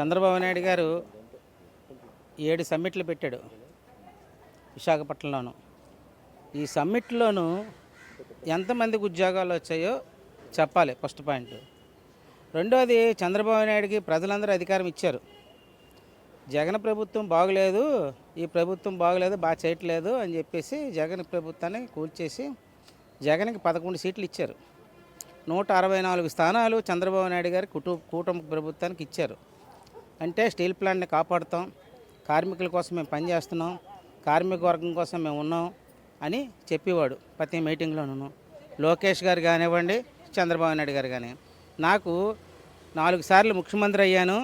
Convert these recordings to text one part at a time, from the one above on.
చంద్రబాబు నాయుడు గారు 7 సమ్మిట్లు పెట్టాడు విశాఖపట్నంలోను. ఈ సమ్మిట్లోనూ ఎంతమందికి ఉద్యోగాలు వచ్చాయో చెప్పాలి ఫస్ట్ పాయింట్. రెండోది, చంద్రబాబు నాయుడికి ప్రజలందరూ అధికారం ఇచ్చారు. జగన్ ప్రభుత్వం బాగలేదు, ఈ ప్రభుత్వం బాగలేదు, బాగా చేయట్లేదు అని చెప్పేసి జగన్ ప్రభుత్వాన్ని కూల్చేసి జగన్కి 11 సీట్లు ఇచ్చారు. 164 స్థానాలు చంద్రబాబు నాయుడు గారి కూటమి ప్రభుత్వానికి ఇచ్చారు. అంటే స్టీల్ ప్లాంట్ని కాపాడుతాం, కార్మికుల కోసం మేము పనిచేస్తున్నాం, కార్మిక వర్గం కోసం మేము ఉన్నాం అని చెప్పేవాడు ప్రతి మీటింగ్లోనూ. లోకేష్ గారు కానివ్వండి, చంద్రబాబు నాయుడు గారు కానీ. నాకు 4 సార్లు ముఖ్యమంత్రి అయ్యాను,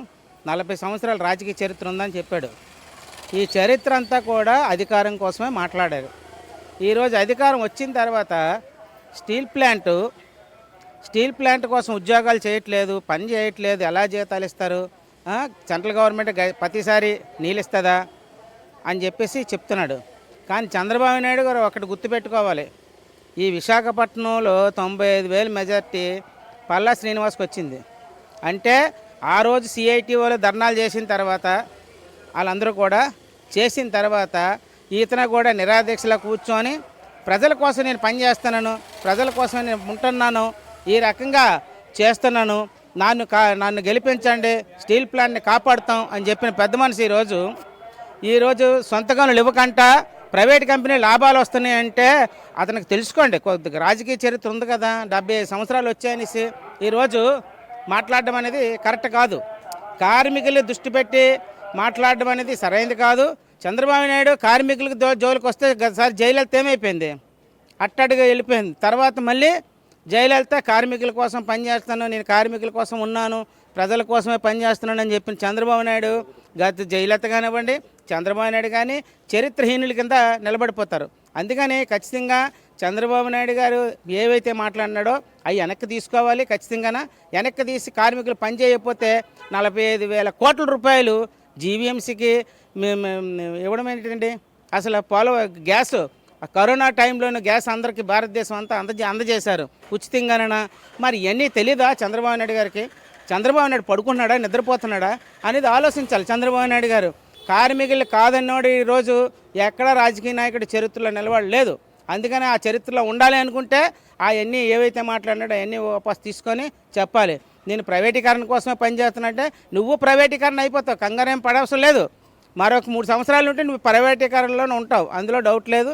40 సంవత్సరాల రాజకీయ చరిత్ర ఉందని చెప్పాడు. ఈ చరిత్ర అంతా కూడా అధికారం కోసమే మాట్లాడారు. ఈరోజు అధికారం వచ్చిన తర్వాత స్టీల్ ప్లాంట్ కోసం ఉద్యోగాలు చేయట్లేదు, పని చేయట్లేదు, ఎలా జీతాలు ఇస్తారు, సెంట్రల్ గవర్నమెంట్ ప్రతిసారి నీళ్ళు ఇస్తుందా అని చెప్పేసి చెప్తున్నాడు. కానీ చంద్రబాబు నాయుడు గారు ఒకటి గుర్తుపెట్టుకోవాలి, ఈ విశాఖపట్నంలో 95,000 మెజార్టీ పల్లా శ్రీనివాస్కి వచ్చింది. అంటే ఆ రోజు సిఐటిఓలో ధర్నాలు చేసిన తర్వాత వాళ్ళందరూ కూడా చేసిన తర్వాత ఈతన కూడా నిరాదీక్షలో కూర్చొని ప్రజల కోసం నేను పనిచేస్తున్నాను, ప్రజల కోసం నేను ఉంటున్నాను, ఈ రకంగా చేస్తున్నాను, నన్ను గెలిపించండి, స్టీల్ ప్లాంట్ని కాపాడుతాం అని చెప్పిన పెద్ద మనిషి ఈరోజు సొంత గనులు ఇవ్వకంట ప్రైవేట్ కంపెనీ లాభాలు వస్తున్నాయంటే అతనికి తెలుసుకోండి, కొద్దిగా రాజకీయ చరిత్ర ఉంది కదా, 75 సంవత్సరాలు వచ్చాయనేసి ఈరోజు మాట్లాడడం అనేది కరెక్ట్ కాదు. కార్మికులు దృష్టి పెట్టి మాట్లాడడం అనేది సరైనది కాదు. చంద్రబాబు నాయుడు కార్మికులకు జోలికి వస్తే గతసారి జయలలిత ఏమైపోయింది, అట్టడిగా వెళ్ళిపోయింది. తర్వాత మళ్ళీ జయలలిత కార్మికుల కోసం పనిచేస్తాను, నేను కార్మికుల కోసం ఉన్నాను, ప్రజల కోసమే పనిచేస్తున్నాను అని చెప్పిన చంద్రబాబు నాయుడు, గత జయలలిత కానివ్వండి, చంద్రబాబు నాయుడు కానీ చరిత్రహీనుల కింద నిలబడిపోతారు. అందుకని ఖచ్చితంగా చంద్రబాబు నాయుడు గారు ఏవైతే మాట్లాడినాడో అవి వెనక్కి తీసుకోవాలి. ఖచ్చితంగా వెనక్కి తీసి కార్మికులు పని చేయకపోతే 45,000 కోట్ల రూపాయలు జీవీఎంసీకి ఇవ్వడం ఏంటండి. అసలు గ్యాస్ కరోనా టైంలోనూ గ్యాస్ అందరికీ భారతదేశం అంతా అందజేశారు ఉచితంగానైనా. మరి ఇవన్నీ తెలీదా చంద్రబాబు నాయుడు గారికి? చంద్రబాబు నాయుడు పడుకున్నాడా, నిద్రపోతున్నాడా అనేది ఆలోచించాలి చంద్రబాబు నాయుడు గారు. కార్మికులు కాదన్నోడు ఈరోజు ఎక్కడ రాజకీయ నాయకుడి చరిత్రలో నిలబడలేదు. అందుకని ఆ చరిత్రలో ఉండాలి అనుకుంటే అవన్నీ ఏవైతే మాట్లాడినాడో అవన్నీ వాపస్ తీసుకొని చెప్పాలి. నేను ప్రైవేటీకరణ కోసమే పనిచేస్తున్నట్టే నువ్వు ప్రైవేటీకరణ అయిపోతావు, కంగారేం పడవసరం లేదు. మరొక 3 సంవత్సరాలు ఉంటే నువ్వు ప్రైవేటీకరణలోనే ఉంటావు, అందులో డౌట్ లేదు.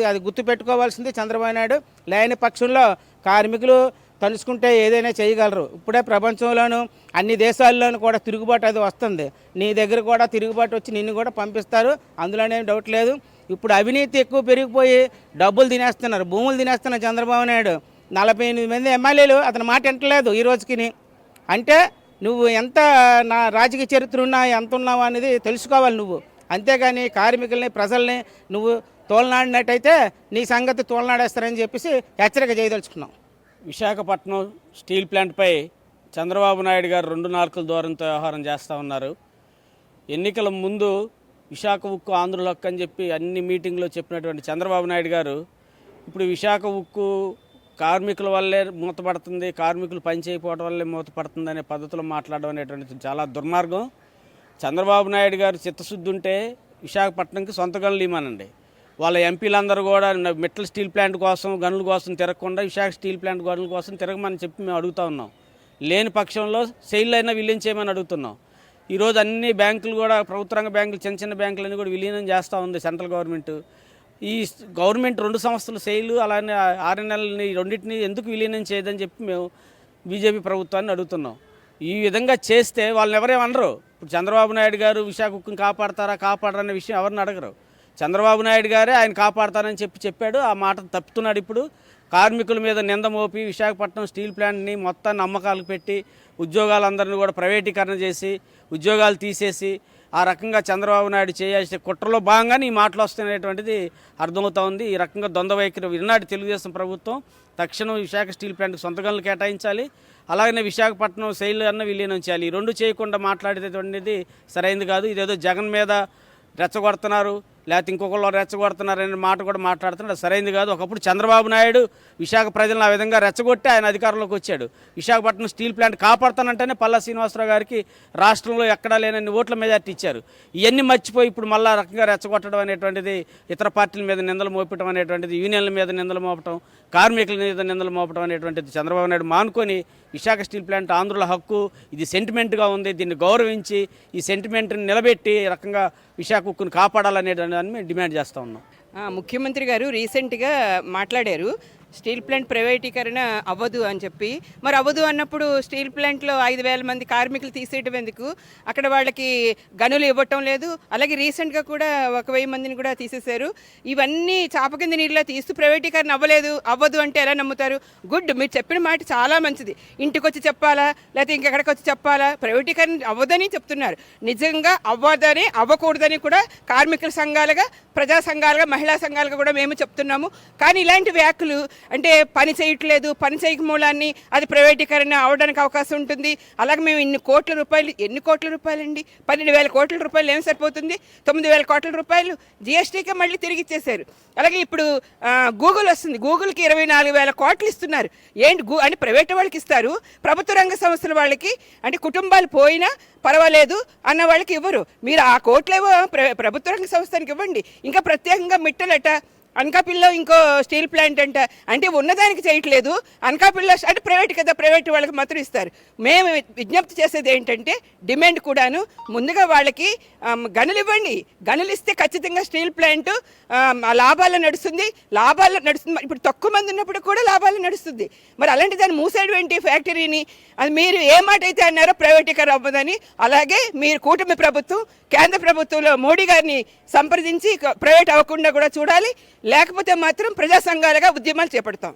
అది గుర్తుపెట్టుకోవాల్సింది చంద్రబాబు నాయుడు. లేని పక్షంలో కార్మికులు తలుచుకుంటే ఏదైనా చేయగలరు. ఇప్పుడే ప్రపంచంలోనూ అన్ని దేశాల్లోనూ కూడా తిరుగుబాటు అది వస్తుంది. నీ దగ్గర కూడా తిరుగుబాటు వచ్చి నిన్ను కూడా పంపిస్తారు, అందులోనేం డౌట్ లేదు. ఇప్పుడు అవినీతి ఎక్కువ పెరిగిపోయి డబ్బులు తినేస్తున్నారు, భూములు తినేస్తున్నారు చంద్రబాబు నాయుడు. 48 మంది ఎమ్మెల్యేలు అతని మాట వింటలేదు ఈ రోజుకి. అంటే నువ్వు ఎంత నా రాజకీయ చరిత్ర ఉన్నా ఎంత ఉన్నావు అనేది తెలుసుకోవాలి నువ్వు. అంతేగాని కార్మికుల్ని ప్రజల్ని నువ్వు తోలనాడినట్టయితే నీ సంగతి తోలనాడేస్తారని చెప్పేసి హెచ్చరిక చేయదలుచుకున్నాం. విశాఖపట్నం స్టీల్ ప్లాంట్పై చంద్రబాబు నాయుడు గారు 2 నార్కుల దూరంతో వ్యవహారం చేస్తూ ఉన్నారు. ఎన్నికల ముందు విశాఖ ఉక్కు ఆంధ్రుల హక్కు అని చెప్పి అన్ని మీటింగ్లో చెప్పినటువంటి చంద్రబాబు నాయుడు గారు ఇప్పుడు విశాఖ ఉక్కు కార్మికుల వల్లే మూతపడుతుంది, కార్మికులు పని చేయకపోవడం వల్లే మూతపడుతుంది అనే పద్ధతిలో మాట్లాడడం అనేటువంటిది చాలా దుర్మార్గం. చంద్రబాబు నాయుడు గారు చిత్తశుద్ధి ఉంటే విశాఖపట్నంకి సొంత గనులు ఇవ్వమనండి. వాళ్ళ ఎంపీలందరూ కూడా మెటల్ స్టీల్ ప్లాంట్ కోసం గనుల కోసం తిరగకుండా విశాఖ స్టీల్ ప్లాంట్ గనుల కోసం తిరగమని చెప్పి మేము అడుగుతూ ఉన్నాం. లేని పక్షంలో సెయిల్ అయినా విలీనం చేయమని అడుగుతున్నాం. ఈరోజు అన్ని బ్యాంకులు కూడా ప్రభుత్వ రంగ బ్యాంకులు, చిన్న బ్యాంకులన్నీ కూడా విలీనం చేస్తూ ఉంది సెంట్రల్ గవర్నమెంట్. ఈ గవర్నమెంట్ 2 సంస్థలు సెయిల్ అలానే ఆర్ఎన్ఎల్ని రెండింటిని ఎందుకు విలీనం చేయదని చెప్పి మేము బీజేపీ ప్రభుత్వాన్ని అడుగుతున్నాం. ఈ విధంగా చేస్తే వాళ్ళని ఎవరేమనరు. ఇప్పుడు చంద్రబాబు నాయుడు గారు విశాఖ ఉక్కుని కాపాడరనే విషయం ఎవరిని అడగరు. చంద్రబాబు నాయుడు గారే ఆయన కాపాడతారని చెప్పాడు, ఆ మాట తప్పుతున్నాడు. ఇప్పుడు కార్మికుల మీద నింద మోపి విశాఖపట్నం స్టీల్ ప్లాంట్ని మొత్తాన్ని అమ్మకాలకు పెట్టి ఉద్యోగాలందరినీ కూడా ప్రైవేటీకరణ చేసి ఉద్యోగాలు తీసేసి ఆ రకంగా చంద్రబాబు నాయుడు చేయాల్సిన కుట్రలో భాగంగానే ఈ మాటలు వస్తున్నటువంటిది అర్థమవుతా ఉంది. ఈ రకంగా ద్వంద్వ వైఖరి ఈనాటి తెలుగుదేశం ప్రభుత్వం తక్షణం విశాఖ స్టీల్ ప్లాంట్కి సొంత గనులు కేటాయించాలి, అలాగనే విశాఖపట్నం సెయిల్ అన్న విలీనం చేయాలి. ఈ 2 చేయకుండా మాట్లాడేటువంటిది సరైనది కాదు. ఇదేదో జగన్ మీద రెచ్చగొడుతున్నారు, లేకపోతే ఇంకొకళ్ళు రెచ్చగొడుతున్నారనే మాట కూడా మాట్లాడుతున్నాడు. అది సరైనది కాదు. ఒకప్పుడు చంద్రబాబు నాయుడు విశాఖ ప్రజలను ఆ విధంగా రెచ్చగొట్టి ఆయన అధికారంలోకి వచ్చాడు. విశాఖపట్నం స్టీల్ ప్లాంట్ కాపాడుతానంటేనే పల్లా శ్రీనివాసరావు గారికి రాష్ట్రంలో ఎక్కడా లేనన్ని ఓట్ల మెజార్టీ ఇచ్చారు. ఇవన్నీ మర్చిపోయి ఇప్పుడు మళ్ళా రకంగా రెచ్చగొట్టడం అనేటువంటిది, ఇతర పార్టీల మీద నిందలు మోపటం అనేటువంటిది, యూనియన్ల మీద నిందలు మోపటం, కార్మికుల మీద నిందలు మోపటం అనేటువంటిది చంద్రబాబు నాయుడు మానుకొని విశాఖ స్టీల్ ప్లాంట్ ఆంధ్రుల హక్కు, ఇది సెంటిమెంట్గా ఉంది, దీన్ని గౌరవించి ఈ సెంటిమెంట్ని నిలబెట్టి ఈ రకంగా విశాఖ ఉక్కును కాపాడాలనే దాన్ని మేము డిమాండ్ చేస్తూ ఉన్నాం. ముఖ్యమంత్రి గారు రీసెంట్గా మాట్లాడారు స్టీల్ ప్లాంట్ ప్రైవేటీకరణ అవ్వదు అని చెప్పి. మరి అవ్వదు అన్నప్పుడు స్టీల్ ప్లాంట్లో 5,000 మంది కార్మికులు తీసేయటం ఎందుకు? అక్కడ వాళ్ళకి గనులు ఇవ్వటం లేదు. అలాగే రీసెంట్గా కూడా 1,000 మందిని కూడా తీసేశారు. ఇవన్నీ చాప కింద నీళ్ళలో తీస్తూ ప్రైవేటీకరణ అవ్వదు అంటే ఎలా నమ్ముతారు? గుడ్, మీరు చెప్పిన మాట చాలా మంచిది. ఇంటికి వచ్చి చెప్పాలా లేకపోతే ఇంకెక్కడికి వచ్చి చెప్పాలా? ప్రైవేటీకరణ అవ్వదని చెప్తున్నారు. నిజంగా అవ్వదని అవ్వకూడదని కూడా కార్మికుల సంఘాలుగా, ప్రజా సంఘాలుగా, మహిళా సంఘాలుగా కూడా మేము చెప్తున్నాము. కానీ ఇలాంటి వ్యాఖ్యలు అంటే పని చేయట్లేదు, పని చేయక మూలాన్ని అది ప్రైవేటీకరణ అవడానికి అవకాశం ఉంటుంది. అలాగే మేము ఎన్ని కోట్ల రూపాయలు అండి, 12,000 కోట్ల రూపాయలు ఏం సరిపోతుంది? 9,000 కోట్ల రూపాయలు జిఎస్టీకే మళ్ళీ తిరిగి ఇచ్చేశారు. అలాగే ఇప్పుడు గూగుల్ వస్తుంది, గూగుల్కి 24,000 కోట్లు ఇస్తున్నారు. ఏంటి అంటే ప్రైవేట్ వాళ్ళకి ఇస్తారు, ప్రభుత్వ రంగ సంస్థల వాళ్ళకి అంటే కుటుంబాలు పోయినా పర్వాలేదు అన్న వాళ్ళకి ఇవ్వరు. మీరు ఆ కోట్లేవో ప్రభుత్వ రంగ సంస్థలకు ఇవ్వండి. ఇంకా ప్రత్యేకంగా మిట్టలట అనకాపల్లిలో ఇంకో స్టీల్ ప్లాంట్ అంటే ఉన్నదానికి చేయట్లేదు. అనకాపల్లిలో అంటే ప్రైవేట్ కదా, ప్రైవేట్ వాళ్ళకి మాత్రం ఇస్తారు. మేము విజ్ఞప్తి చేసేది ఏంటంటే డిమాండ్ కూడాను ముందుగా వాళ్ళకి గనులు ఇవ్వండి. గనులు ఇస్తే ఖచ్చితంగా స్టీల్ ప్లాంట్ లాభాలు నడుస్తుంది. ఇప్పుడు తక్కువ మంది ఉన్నప్పుడు కూడా లాభాలు నడుస్తుంది. మరి అలాంటి దాన్ని మూసేయడం ఏంటి ఫ్యాక్టరీని? అది మీరు ఏ మాట అయితే అన్నారో ప్రైవేటీకరణ అవ్వదని, అలాగే మీరు కూటమి ప్రభుత్వం కేంద్ర ప్రభుత్వంలో మోడీ గారిని సంప్రదించి ప్రైవేట్ అవ్వకుండా కూడా చూడాలి. లేకపోతే మాత్రం ప్రజా సంఘాలుగా ఉద్యమాలు చేపడతాం.